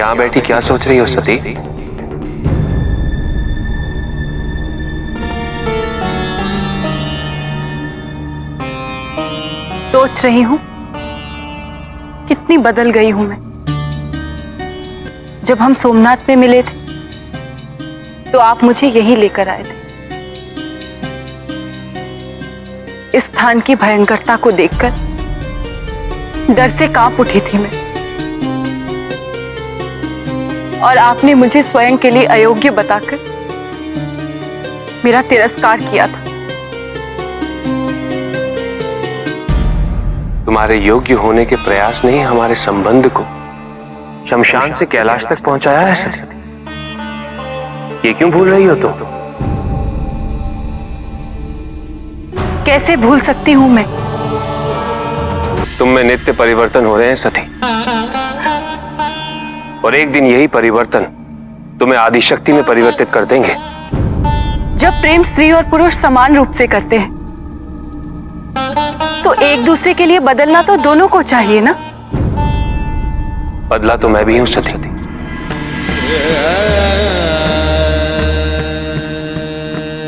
यहाँ बैठी क्या सोच रही हो सती? सोच रही हूं कितनी बदल गई हूं मैं। जब हम सोमनाथ में मिले थे तो आप मुझे यहीं लेकर आए थे। इस स्थान की भयंकरता को देखकर डर से कांप उठी थी मैं, और आपने मुझे स्वयं के लिए अयोग्य बताकर मेरा तिरस्कार किया था। तुम्हारे योग्य होने के प्रयास ने ही हमारे संबंध को शमशान से कैलाश तक पहुंचाया है सती। ये क्यों भूल रही हो तुम? कैसे भूल सकती हूं मैं? तुम में नित्य परिवर्तन हो रहे हैं सती, और एक दिन यही परिवर्तन तुम्हें आदिशक्ति में परिवर्तित कर देंगे। जब प्रेम स्त्री और पुरुष समान रूप से करते हैं तो एक दूसरे के लिए बदलना तो दोनों को चाहिए ना। बदला तो मैं भी हूं सती।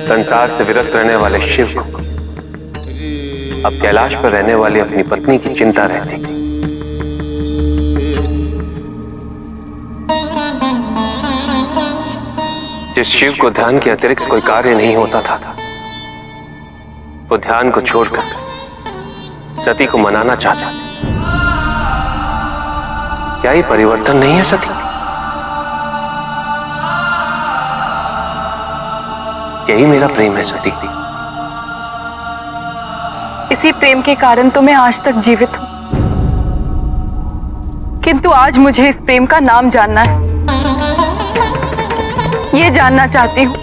संसार से विरक्त रहने वाले शिव को अब कैलाश पर रहने वाली अपनी पत्नी की चिंता रहती। जिस शिव को ध्यान के अतिरिक्त कोई कार्य नहीं होता था, वो ध्यान को छोड़कर सती को मनाना चाहता। क्या ये परिवर्तन नहीं है सती? यही मेरा प्रेम है सती। इसी प्रेम के कारण तो मैं आज तक जीवित हूं, किंतु आज मुझे इस प्रेम का नाम जानना है। ये जानना चाहती हूं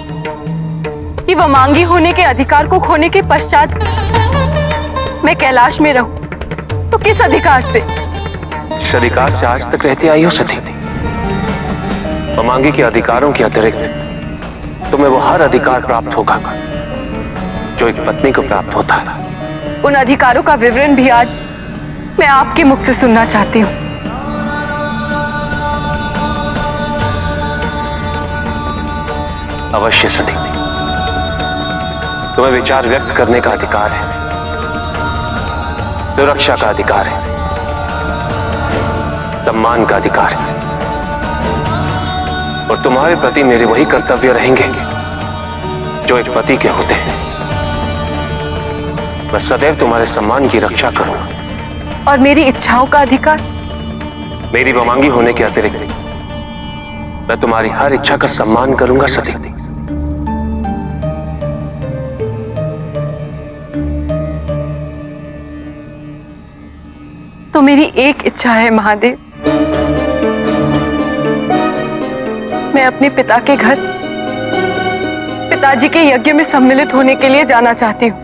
कि वमांगी होने के अधिकार को खोने के पश्चात मैं कैलाश में रहूं तो किस अधिकार से? इस अधिकार से आज तक रहती आई हो सती। वमांगी के अधिकारों के अतिरिक्त तुम्हें वो हर अधिकार प्राप्त होगा जो एक पत्नी को प्राप्त होता है। उन अधिकारों का विवरण भी आज मैं आपके मुख से सुनना चाहती हूँ। अवश्य सती। तुम्हें विचार व्यक्त करने का अधिकार है, सुरक्षा का अधिकार है, सम्मान का अधिकार है, और तुम्हारे प्रति मेरे वही कर्तव्य रहेंगे जो एक पति के होते हैं। मैं सदैव तुम्हारे सम्मान की रक्षा करूंगा। और मेरी इच्छाओं का अधिकार? मेरी वमांगी होने के अतिरिक्त मैं तुम्हारी हर इच्छा का सम्मान करूंगा सती। तो मेरी एक इच्छा है महादेव, मैं अपने पिता के घर पिताजी के यज्ञ में सम्मिलित होने के लिए जाना चाहती हूँ।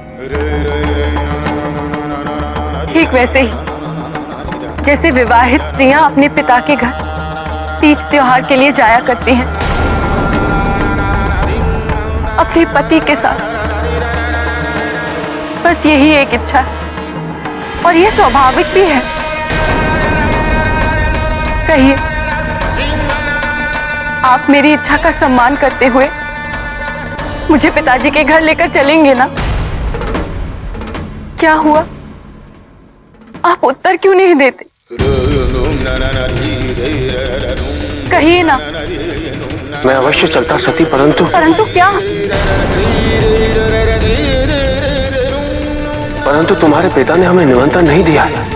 ठीक वैसे ही जैसे विवाहित स्त्रियां अपने पिता के घर तीज त्योहार के लिए जाया करती हैं अपने पति के साथ। बस यही एक इच्छा है, और यह स्वाभाविक भी है। कहिए, आप मेरी इच्छा का सम्मान करते हुए मुझे पिताजी के घर लेकर चलेंगे ना? क्या हुआ, आप उत्तर क्यों नहीं देते? कहिए ना। मैं अवश्य चलता सती, परंतु क्या? परंतु तुम्हारे पिता ने हमें निमंत्रण नहीं दिया है।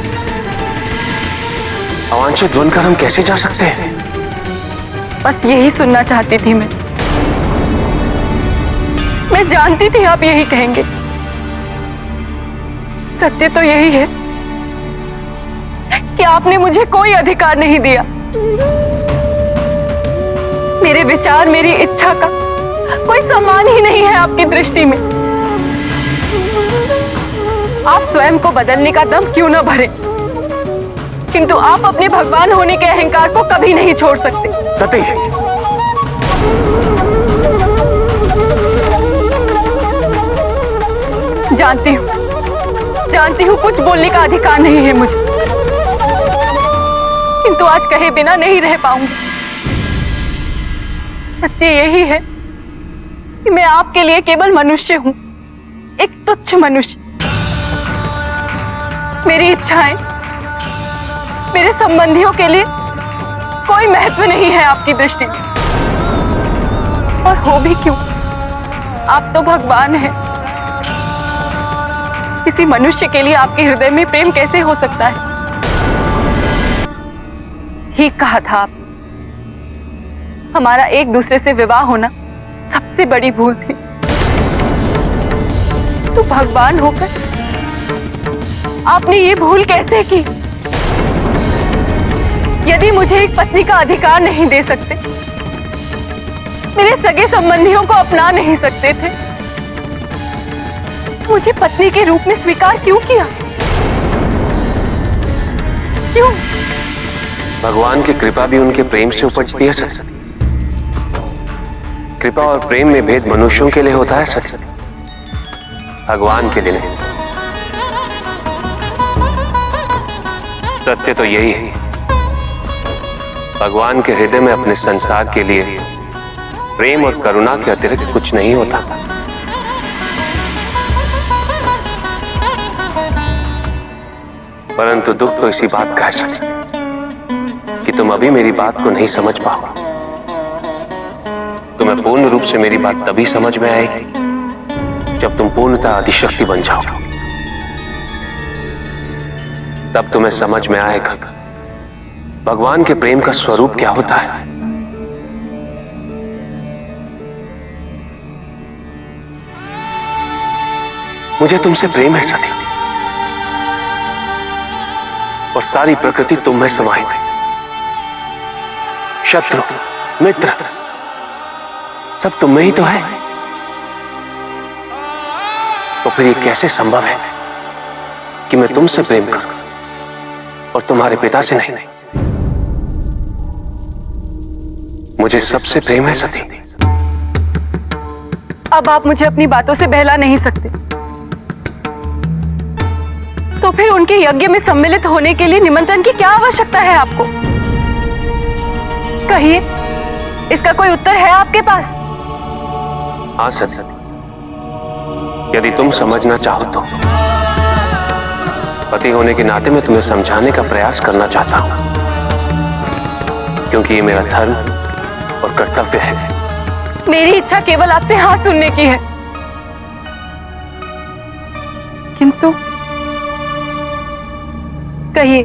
अवांछित बनकर हम कैसे जा सकते हैं? बस यही सुनना चाहती थी मैं जानती थी आप यही कहेंगे। सत्य तो यही है कि आपने मुझे कोई अधिकार नहीं दिया। मेरे विचार, मेरी इच्छा का कोई सम्मान ही नहीं है आपकी दृष्टि में। आप स्वयं को बदलने का दम क्यों न भरे, किंतु आप अपने भगवान होने के अहंकार को कभी नहीं छोड़ सकते। सती, जानती हूँ कुछ बोलने का अधिकार नहीं है मुझे, किंतु आज कहे बिना नहीं रह पाऊंगी। सत्य यही है कि मैं आपके लिए केवल मनुष्य हूं, एक तुच्छ मनुष्य। मेरी इच्छाएं, मेरे संबंधियों के लिए कोई महत्व नहीं है आपकी दृष्टि में। और हो भी क्यों, आप तो भगवान हैं। किसी मनुष्य के लिए आपके हृदय में प्रेम कैसे हो सकता है? ठीक कहा था आप, हमारा एक दूसरे से विवाह होना सबसे बड़ी भूल थी। तो भगवान होकर आपने ये भूल कैसे की? यदि मुझे एक पत्नी का अधिकार नहीं दे सकते, मेरे सगे संबंधियों को अपना नहीं सकते थे, मुझे पत्नी के रूप में स्वीकार क्यों किया? क्यों? भगवान की कृपा भी उनके प्रेम से उपजती है सरस्वती। कृपा और प्रेम में भेद मनुष्यों के लिए होता है सरस्वती, भगवान के लिए नहीं। सत्य तो यही है, भगवान के हृदय में अपने संसार के लिए प्रेम और करुणा के अतिरिक्त कुछ नहीं होता। परंतु दुख तो इसी बात का है सरस्वती कि तुम अभी मेरी बात को नहीं समझ पाओ। तुम्हें पूर्ण रूप से मेरी बात तभी समझ में आएगी जब तुम पूर्णतः आदिशक्ति बन जाओगे। तब तुम्हें समझ में आएगा भगवान के प्रेम का स्वरूप क्या होता है। मुझे तुमसे प्रेम है सती, और सारी प्रकृति तुम में समाहित है। शत्रु, मित्र, सब तुम में ही तो है। तो फिर ये कैसे संभव है कि मैं तुमसे प्रेम करूं और तुम्हारे पिता से नहीं? मुझे सबसे प्रेम है सती। अब आप मुझे अपनी बातों से बहला नहीं सकते। तो फिर उनके यज्ञ में सम्मिलित होने के लिए निमंत्रण की क्या आवश्यकता है आपको? कहिए, इसका कोई उत्तर है आपके पास? हाँ सरस्वती, यदि तुम समझना चाहो तो। पति होने के नाते मैं तुम्हें समझाने का प्रयास करना चाहता हूं, क्योंकि ये मेरा धर्म और कर्तव्य है। मेरी इच्छा केवल आपसे हाँ सुनने की है, किंतु कहिए,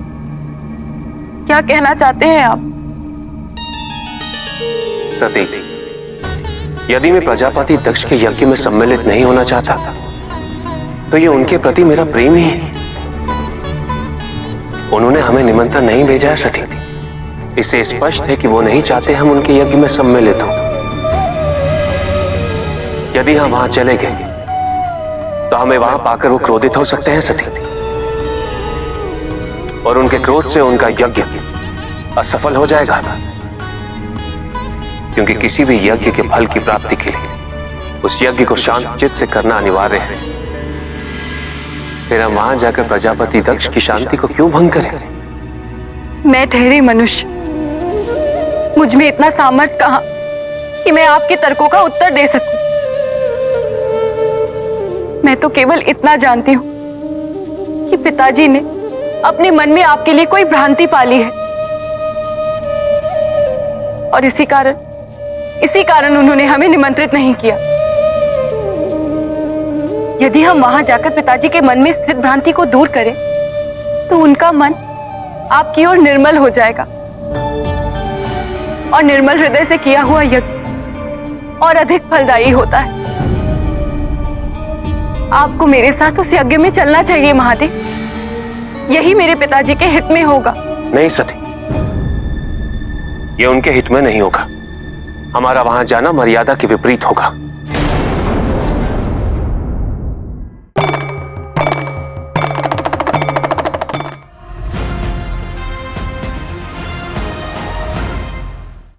क्या कहना चाहते हैं आप? सती, यदि मैं प्रजापति दक्ष के यज्ञ में सम्मिलित नहीं होना चाहता तो ये उनके प्रति मेरा प्रेम ही है। उन्होंने हमें निमंत्रण नहीं भेजा है सती, इससे स्पष्ट है कि वो नहीं चाहते हम उनके यज्ञ में सम्मिलित हों। यदि हम वहां चले गए तो हमें वहां पाकर वो क्रोधित हो सकते हैं सती, और उनके क्रोध से उनका यज्ञ असफल हो जाएगा। क्योंकि किसी भी यज्ञ के फल की प्राप्ति के लिए उस यज्ञ को शांत चित्त से करना अनिवार्य है। फिर हम वहां जाकर प्रजापति दक्ष की शांति को क्यों भंग करें? मैं ठहरे मनुष्य, मुझ में इतना सामर्थ्य कहां कि मैं आपके तर्कों का उत्तर दे सकूं। मैं तो केवल इतना जानती हूं कि पिताजी ने अपने मन में आपके लिए कोई भ्रांति पाली है, और इसी कारण उन्होंने हमें निमंत्रित नहीं किया। यदि हम वहां जाकर पिताजी के मन में स्थित भ्रांति को दूर करें तो उनका मन आपकी ओर निर्मल हो जाएगा, और निर्मल हृदय से किया हुआ यज्ञ और अधिक फलदायी होता है। आपको मेरे साथ उस यज्ञ में चलना चाहिए महादेव, यही मेरे पिताजी के हित में होगा। नहीं सती, ये उनके हित में नहीं होगा। हमारा वहां जाना मर्यादा के विपरीत होगा।